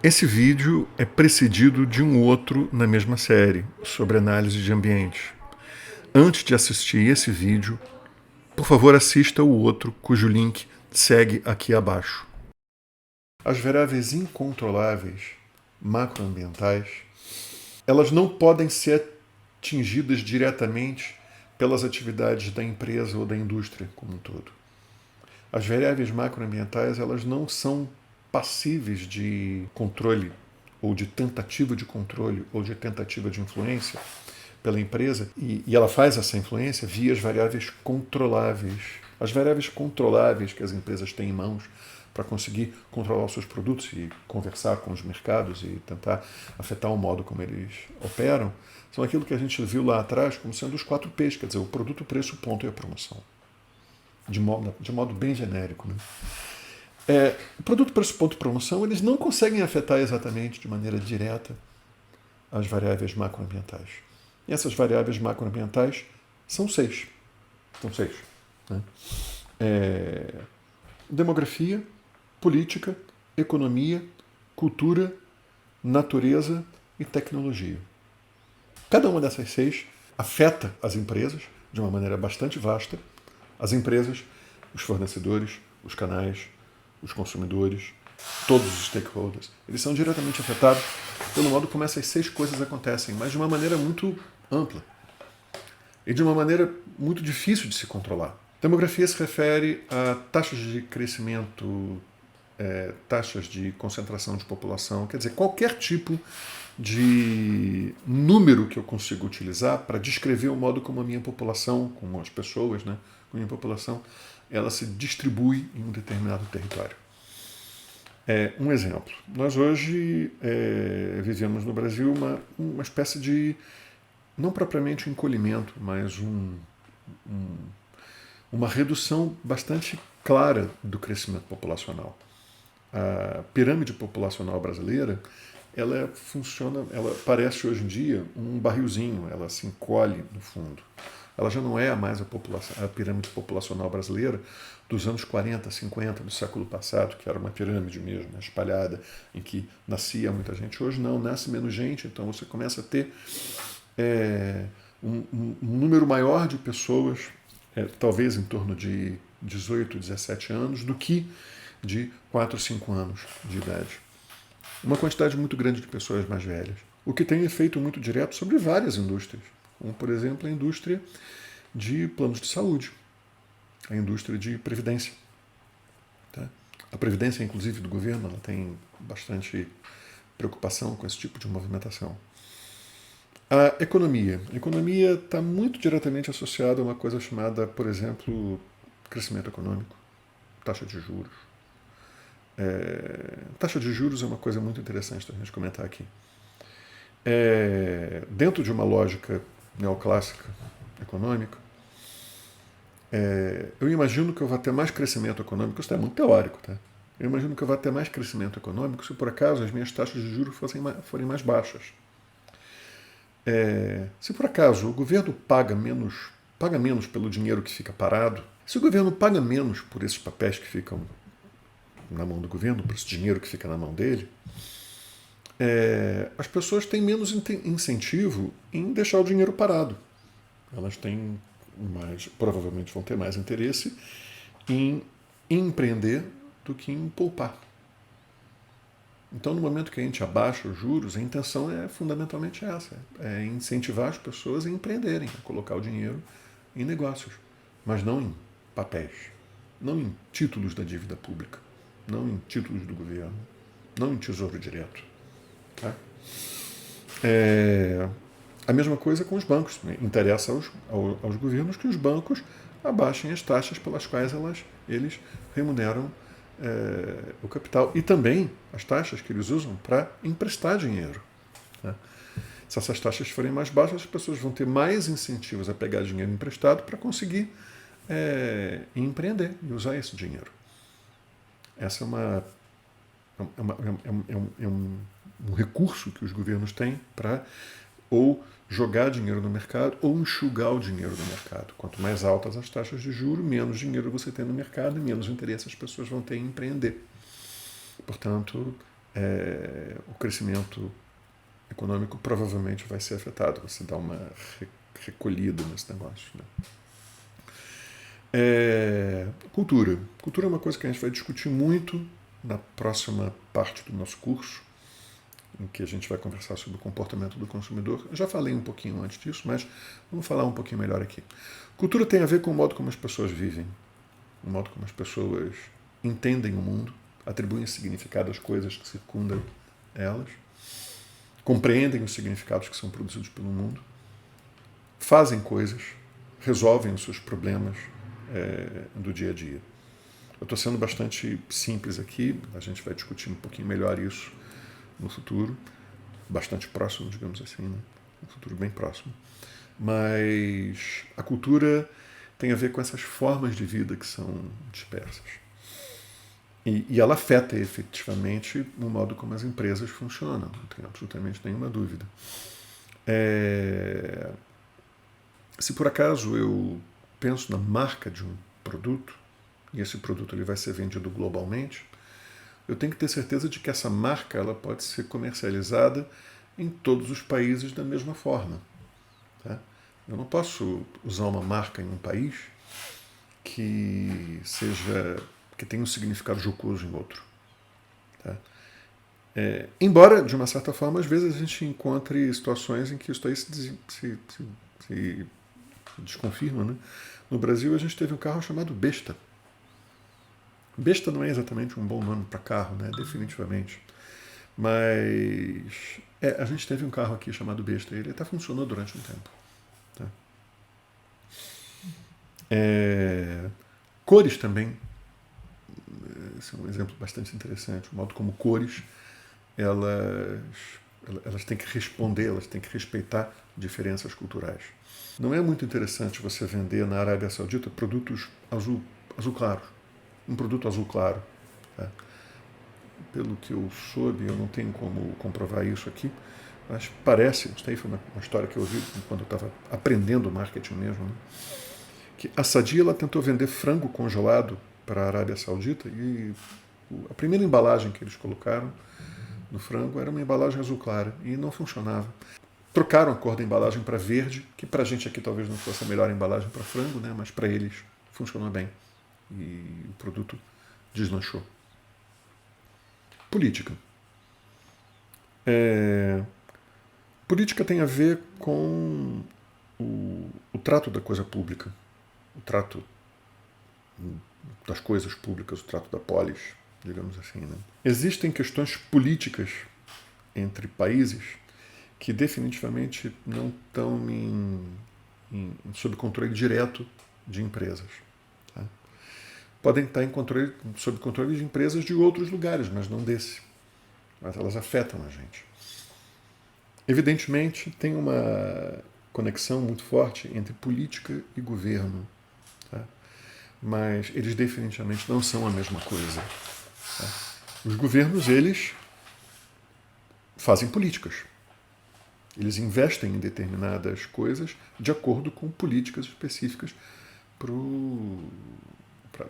Esse vídeo é precedido de um outro na mesma série, sobre análise de ambiente. Antes de assistir esse vídeo, por favor assista o outro, cujo link segue aqui abaixo. As variáveis incontroláveis macroambientais, elas não podem ser atingidas diretamente pelas atividades da empresa ou da indústria como um todo. As variáveis macroambientais, elas não são passíveis de controle, ou de tentativa de controle, ou de tentativa de influência pela empresa, e ela faz essa influência via as variáveis controláveis. As variáveis controláveis que as empresas têm em mãos para conseguir controlar os seus produtos e conversar com os mercados e tentar afetar o modo como eles operam, são aquilo que a gente viu lá atrás como sendo os 4 P's, quer dizer, o produto, o preço, o ponto e a promoção. De modo bem genérico, né? O produto, preço, ponto e promoção, eles não conseguem afetar exatamente de maneira direta as variáveis macroambientais. E essas variáveis macroambientais são 6. São 6. Né? Demografia, política, economia, cultura, natureza e tecnologia. Cada uma dessas 6 afeta as empresas de uma maneira bastante vasta. As empresas, os fornecedores, os canais, os consumidores, todos os stakeholders, eles são diretamente afetados pelo modo como essas 6 coisas acontecem, mas de uma maneira muito ampla e de uma maneira muito difícil de se controlar. Demografia se refere a taxas de crescimento, taxas de concentração de população, quer dizer, qualquer tipo de número que eu consigo utilizar para descrever o modo como a minha população, como as pessoas, né, como a minha população, ela se distribui em um determinado território. Um exemplo. Nós hoje vivemos no Brasil uma espécie de, não propriamente um encolhimento, mas uma redução bastante clara do crescimento populacional. A pirâmide populacional brasileira, ela parece hoje em dia um barrilzinho, ela se encolhe no fundo. Ela já não é mais a pirâmide populacional brasileira dos anos 40, 50, do século passado, que era uma pirâmide mesmo, espalhada, em que nascia muita gente. Hoje não, nasce menos gente, então você começa a ter um número maior de pessoas, talvez em torno de 18, 17 anos, do que de 4, 5 anos de idade. Uma quantidade muito grande de pessoas mais velhas, o que tem efeito muito direto sobre várias indústrias, como, por exemplo, a indústria de planos de saúde, a indústria de previdência. Tá? A previdência, inclusive, do governo, ela tem bastante preocupação com esse tipo de movimentação. A economia. A economia está muito diretamente associada a uma coisa chamada, por exemplo, crescimento econômico, taxa de juros. Taxa de juros é uma coisa muito interessante da gente comentar aqui. Dentro de uma lógica neoclássica econômica, eu imagino que eu vou ter mais crescimento econômico, isso é muito teórico, tá? Eu imagino que eu vou ter mais crescimento econômico se por acaso as minhas taxas de juros forem mais baixas. Se por acaso o governo paga menos pelo dinheiro que fica parado, se o governo paga menos por esses papéis que ficam na mão do governo, por esse dinheiro que fica na mão dele, as pessoas têm menos incentivo em deixar o dinheiro parado. Elas têm provavelmente vão ter mais interesse em empreender do que em poupar. Então, no momento que a gente abaixa os juros, a intenção é fundamentalmente essa, é incentivar as pessoas a empreenderem, a colocar o dinheiro em negócios, mas não em papéis, não em títulos da dívida pública, não em títulos do governo, não em tesouro direto. Tá? A mesma coisa com os bancos. Interessa aos governos que os bancos abaixem as taxas pelas quais eles remuneram o capital. E também as taxas que eles usam para emprestar dinheiro. Né? Se essas taxas forem mais baixas, as pessoas vão ter mais incentivos a pegar dinheiro emprestado para conseguir empreender e usar esse dinheiro. Essa é um recurso que os governos têm para ou jogar dinheiro no mercado ou enxugar o dinheiro no mercado. Quanto mais altas as taxas de juros, menos dinheiro você tem no mercado e menos interesse as pessoas vão ter em empreender. Portanto, o crescimento econômico provavelmente vai ser afetado. Você dá uma recolhida nesse negócio. Né? Cultura. Cultura é uma coisa que a gente vai discutir muito na próxima parte do nosso curso, em que a gente vai conversar sobre o comportamento do consumidor. Eu já falei um pouquinho antes disso, mas vamos falar um pouquinho melhor aqui. Cultura tem a ver com o modo como as pessoas vivem, o modo como as pessoas entendem o mundo, atribuem significado às coisas que circundam elas, compreendem os significados que são produzidos pelo mundo, fazem coisas, resolvem os seus problemas do dia a dia. Eu estou sendo bastante simples aqui, a gente vai discutir um pouquinho melhor isso no futuro, bastante próximo, digamos assim, né? Um futuro bem próximo. Mas a cultura tem a ver com essas formas de vida que são dispersas. E ela afeta efetivamente o modo como as empresas funcionam, não tem absolutamente nenhuma dúvida. Se por acaso eu penso na marca de um produto, e esse produto ele vai ser vendido globalmente, eu tenho que ter certeza de que essa marca ela pode ser comercializada em todos os países da mesma forma. Tá? Eu não posso usar uma marca em um país que tenha um significado jocoso em outro. Tá? Embora, de uma certa forma, às vezes a gente encontre situações em que isso aí se desconfirma. Né? No Brasil a gente teve um carro chamado Besta. Besta não é exatamente um bom nome para carro, né? Definitivamente. Mas a gente teve um carro aqui chamado Besta. Ele até funcionou durante um tempo. Tá? Cores também. Esse é um exemplo bastante interessante. O modo como cores elas têm que responder, elas têm que respeitar diferenças culturais. Não é muito interessante você vender na Arábia Saudita produtos azul claro. Um produto azul claro. Tá? Pelo que eu soube, eu não tenho como comprovar isso aqui, mas parece, isso aí foi uma história que eu ouvi quando eu estava aprendendo marketing mesmo, né? Que a Sadia ela tentou vender frango congelado para a Arábia Saudita e a primeira embalagem que eles colocaram no frango era uma embalagem azul clara e não funcionava. Trocaram a cor da embalagem para verde, que para a gente aqui talvez não fosse a melhor embalagem para frango, né? Mas para eles funcionou bem. E o produto deslanchou. Política. Política tem a ver com o trato da coisa pública, o trato das coisas públicas, o trato da polis, digamos assim. Né? Existem questões políticas entre países que definitivamente não estão sob controle direto de empresas. Tá? Podem estar sob controle de empresas de outros lugares, mas não desse. Mas elas afetam a gente. Evidentemente, tem uma conexão muito forte entre política e governo. Tá? Mas eles definitivamente não são a mesma coisa. Tá? Os governos, eles fazem políticas. Eles investem em determinadas coisas de acordo com políticas específicas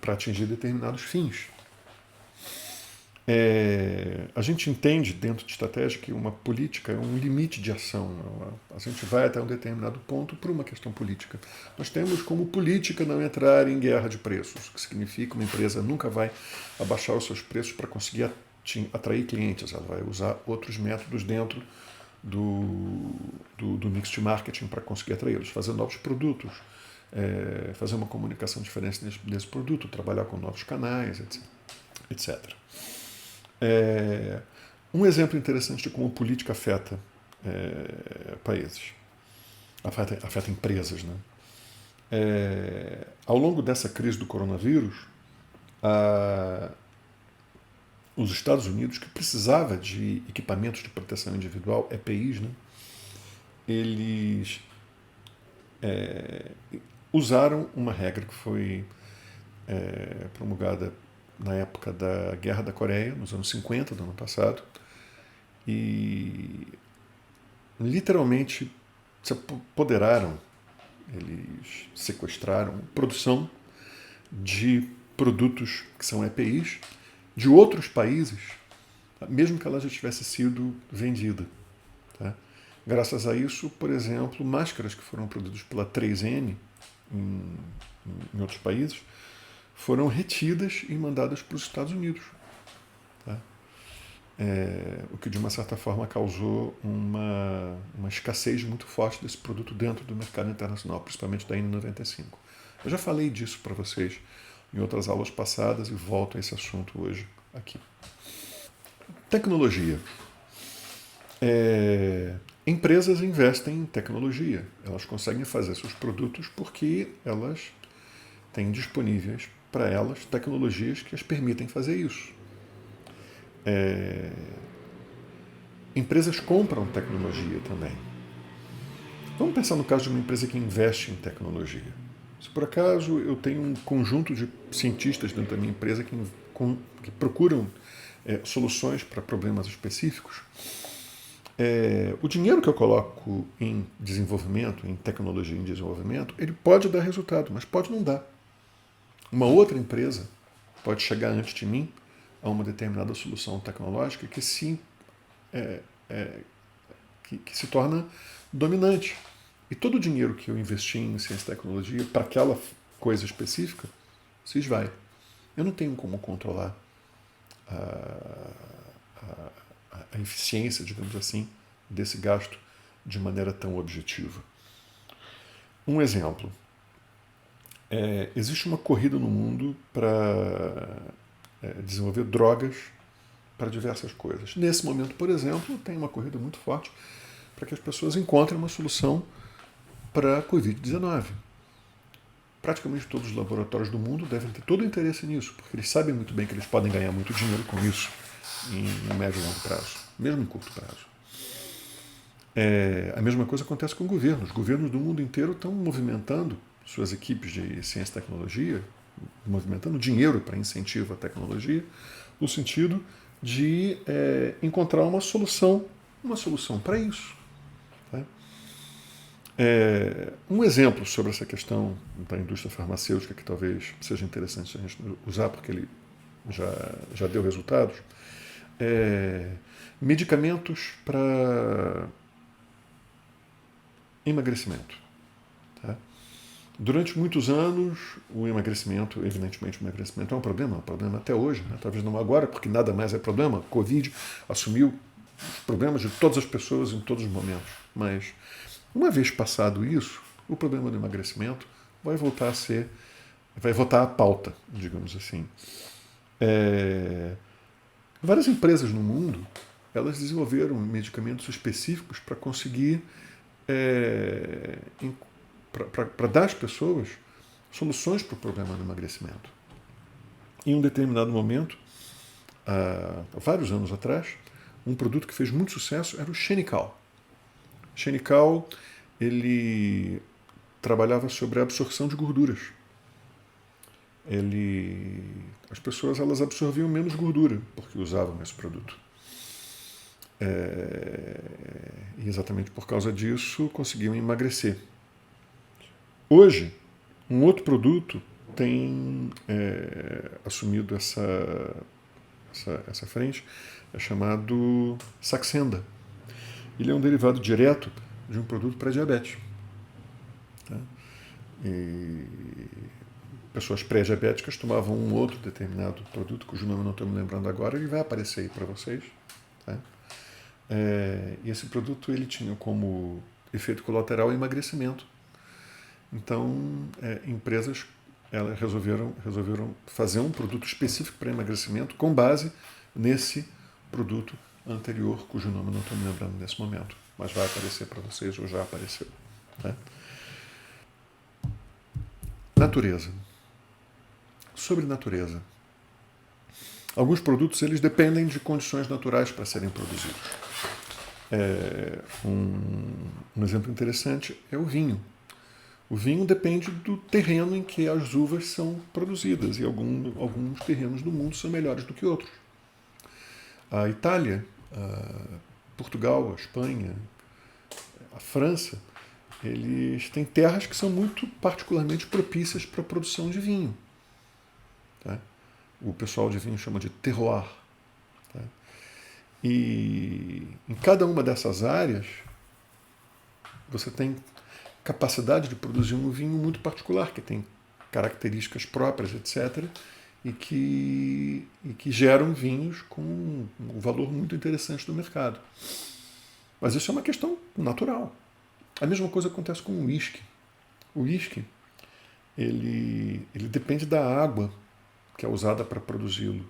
para atingir determinados fins. A gente entende dentro de estratégia que uma política é um limite de ação. A gente vai até um determinado ponto por uma questão política. Nós temos como política não entrar em guerra de preços, o que significa que uma empresa nunca vai abaixar os seus preços para conseguir atrair clientes. Ela vai usar outros métodos dentro do mix de marketing para conseguir atraí-los, fazer novos produtos, fazer uma comunicação diferente desse produto, trabalhar com novos canais, etc. Um exemplo interessante de como a política afeta países, afeta empresas. Né? Ao longo dessa crise do coronavírus, os Estados Unidos, que precisava de equipamentos de proteção individual, EPIs, né? Eles usaram uma regra que foi promulgada na época da Guerra da Coreia, nos anos 50 do ano passado, e literalmente se apoderaram, eles sequestraram produção de produtos que são EPIs de outros países mesmo que ela já tivesse sido vendida. Tá? Graças a isso, por exemplo, máscaras que foram produzidas pela 3M em outros países foram retidas e mandadas para os Estados Unidos. Tá? O que de uma certa forma causou uma escassez muito forte desse produto dentro do mercado internacional, principalmente da N95. Eu já falei disso para vocês em outras aulas passadas e volto a esse assunto hoje aqui. Tecnologia. Empresas investem em tecnologia. Elas conseguem fazer seus produtos porque elas têm disponíveis para elas tecnologias que as permitem fazer isso. Empresas compram tecnologia também. Vamos pensar no caso de uma empresa que investe em tecnologia. Se por acaso eu tenho um conjunto de cientistas dentro da minha empresa que procuram soluções para problemas específicos, o dinheiro que eu coloco em desenvolvimento, em tecnologia em desenvolvimento, ele pode dar resultado, mas pode não dar. Uma outra empresa pode chegar antes de mim a uma determinada solução tecnológica que se torna dominante. E todo o dinheiro que eu investi em ciência e tecnologia para aquela coisa específica se esvai. Eu não tenho como controlar a eficiência, digamos assim, desse gasto de maneira tão objetiva. Um exemplo. Existe uma corrida no mundo para desenvolver drogas para diversas coisas. Nesse momento, por exemplo, tem uma corrida muito forte para que as pessoas encontrem uma solução para a Covid-19. Praticamente todos os laboratórios do mundo devem ter todo o interesse nisso, porque eles sabem muito bem que eles podem ganhar muito dinheiro com isso em médio e longo prazo, mesmo em curto prazo. A mesma coisa acontece com governos. Os governos do mundo inteiro estão movimentando suas equipes de ciência e tecnologia, movimentando dinheiro para incentivo à tecnologia, no sentido de encontrar uma solução para isso. Tá? Um exemplo sobre essa questão da indústria farmacêutica, que talvez seja interessante a gente usar, porque ele já deu resultados, medicamentos para emagrecimento. Tá? Durante muitos anos, o emagrecimento, evidentemente, o emagrecimento é um problema até hoje, né? Talvez não agora, porque nada mais é problema. Covid assumiu os problemas de todas as pessoas em todos os momentos. Mas, uma vez passado isso, o problema do emagrecimento vai voltar à pauta, digamos assim. Várias empresas no mundo, elas desenvolveram medicamentos específicos para conseguir para dar às pessoas soluções para o problema do emagrecimento. Em um determinado momento, há vários anos atrás, um produto que fez muito sucesso era o Xenical. Xenical, ele trabalhava sobre a absorção de gorduras. As pessoas elas absorviam menos gordura porque usavam esse produto. E exatamente por causa disso conseguiam emagrecer. Hoje, um outro produto tem assumido essa frente, é chamado Saxenda. Ele é um derivado direto de um produto para diabetes. Tá? E pessoas pré-diabéticas tomavam um outro determinado produto, cujo nome eu não estou me lembrando agora, ele vai aparecer aí para vocês. Tá? E esse produto ele tinha como efeito colateral emagrecimento. Então, empresas elas resolveram fazer um produto específico para emagrecimento com base nesse produto anterior, cujo nome eu não estou me lembrando nesse momento, mas vai aparecer para vocês ou já apareceu. Tá? Natureza. Sobre natureza. Alguns produtos eles dependem de condições naturais para serem produzidos. Um exemplo interessante é o vinho. O vinho depende do terreno em que as uvas são produzidas, e alguns terrenos do mundo são melhores do que outros. A Itália, Portugal, a Espanha, a França, eles têm terras que são muito particularmente propícias para a produção de vinho. Tá? O pessoal de vinho chama de terroir. Tá? E em cada uma dessas áreas, você tem capacidade de produzir um vinho muito particular, que tem características próprias, etc., e que geram vinhos com um valor muito interessante no mercado. Mas isso é uma questão natural. A mesma coisa acontece com o uísque. O uísque, ele depende da água que é usada para produzi-lo.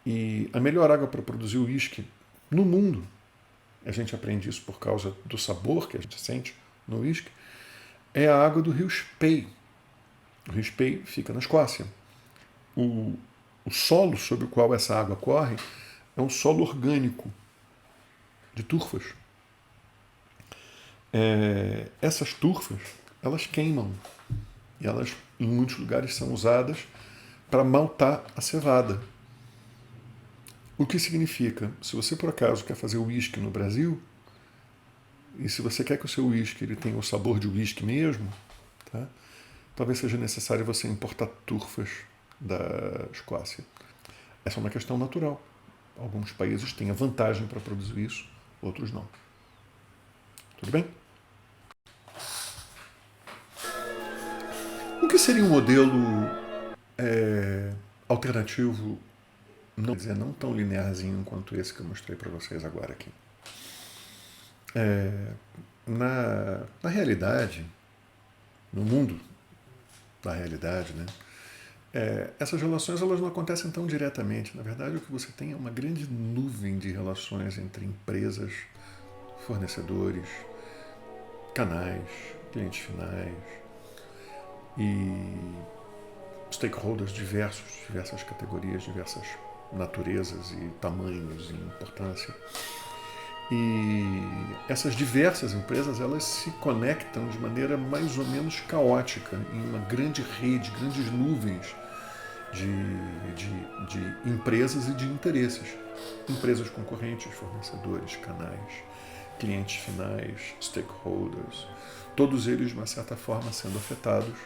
E a melhor água para produzir o uísque no mundo, a gente aprende isso por causa do sabor que a gente sente no uísque, é a água do rio Spey. O rio Spey fica na Escócia. O solo sobre o qual essa água corre é um solo orgânico, de turfas. Essas turfas, elas queimam. E elas, em muitos lugares, são usadas para maltar a cevada. O que significa, se você por acaso quer fazer uísque no Brasil, e se você quer que o seu uísque ele tenha o sabor de uísque mesmo, tá? Talvez seja necessário você importar turfas da Escócia. Essa é uma questão natural. Alguns países têm a vantagem para produzir isso, outros não. Tudo bem? O que seria um modelo alternativo, não tão linearzinho quanto esse que eu mostrei para vocês agora aqui? Na realidade, no mundo da realidade, né, essas relações elas não acontecem tão diretamente. Na verdade, o que você tem é uma grande nuvem de relações entre empresas, fornecedores, canais, clientes finais e stakeholders diversas categorias, diversas naturezas e tamanhos e importância. E essas diversas empresas elas se conectam de maneira mais ou menos caótica em uma grande rede, grandes nuvens de empresas e de interesses. Empresas concorrentes, fornecedores, canais, clientes finais, stakeholders, todos eles, de uma certa forma, sendo afetados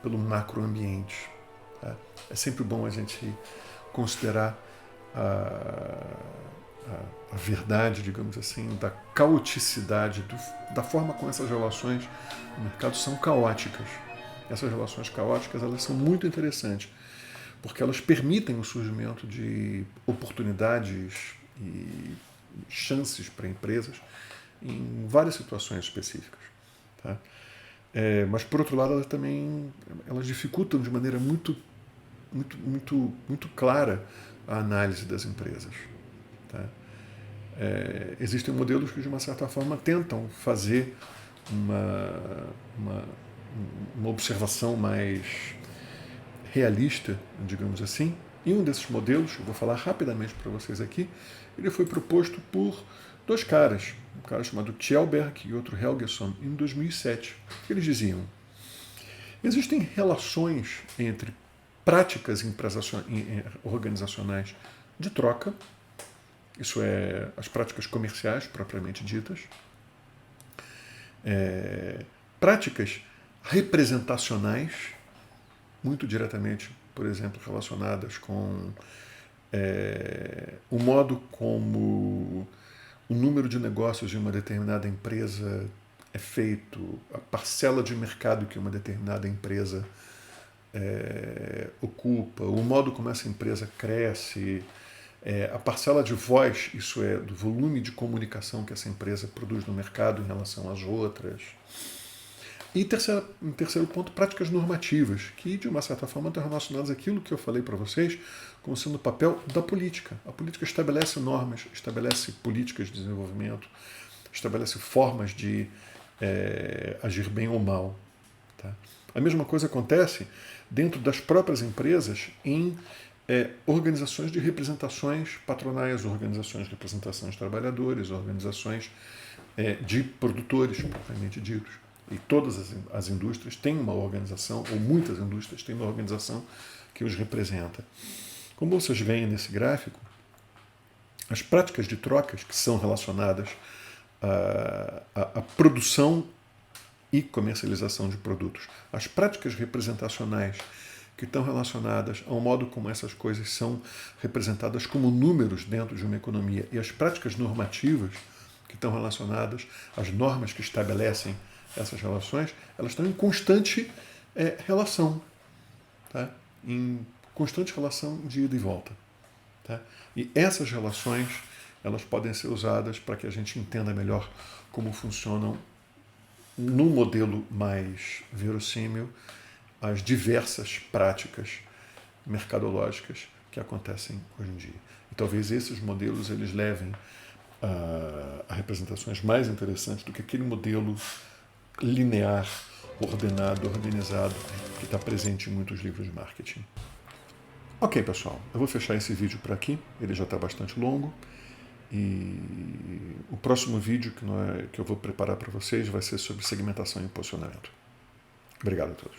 pelo macroambiente. Tá? É sempre bom a gente considerar a verdade, digamos assim, da caoticidade, da forma como essas relações no mercado são caóticas. Essas relações caóticas elas são muito interessantes, porque elas permitem o surgimento de oportunidades e chances para empresas em várias situações específicas. Tá? Mas, por outro lado, elas dificultam de maneira muito clara a análise das empresas. Tá? Existem modelos que, de uma certa forma, tentam fazer uma observação mais realista, digamos assim. E um desses modelos, eu vou falar rapidamente para vocês aqui, ele foi proposto por dois caras, um cara chamado Kjellberg e outro Helgeson, em 2007. Eles diziam: existem relações entre práticas organizacionais de troca, isso é, as práticas comerciais propriamente ditas, práticas representacionais, muito diretamente, por exemplo, relacionadas com o modo como o número de negócios de uma determinada empresa é feito, a parcela de mercado que uma determinada empresa ocupa, o modo como essa empresa cresce, a parcela de voz, isso é, do volume de comunicação que essa empresa produz no mercado em relação às outras. E em terceiro ponto, práticas normativas, que de uma certa forma estão relacionadas àquilo que eu falei para vocês, como sendo o papel da política. A política estabelece normas, estabelece políticas de desenvolvimento, estabelece formas de agir bem ou mal. Tá? A mesma coisa acontece dentro das próprias empresas em organizações de representações patronais, organizações de representação de trabalhadores, organizações de produtores, propriamente ditos. E todas as indústrias têm uma organização, ou muitas indústrias têm uma organização que os representa. Como vocês veem nesse gráfico, as práticas de trocas que são relacionadas à produção e comercialização de produtos, as práticas representacionais que estão relacionadas ao modo como essas coisas são representadas como números dentro de uma economia e as práticas normativas que estão relacionadas às normas que estabelecem essas relações, elas estão em constante relação, tá? Em constante relação de ida e volta. Tá? E essas relações, elas podem ser usadas para que a gente entenda melhor como funcionam, num modelo mais verossímil, as diversas práticas mercadológicas que acontecem hoje em dia. E talvez esses modelos eles levem a representações mais interessantes do que aquele modelo linear, ordenado, organizado, que está presente em muitos livros de marketing. Ok, pessoal, eu vou fechar esse vídeo por aqui, ele já está bastante longo, e o próximo vídeo que eu vou preparar para vocês vai ser sobre segmentação e posicionamento. Obrigado a todos.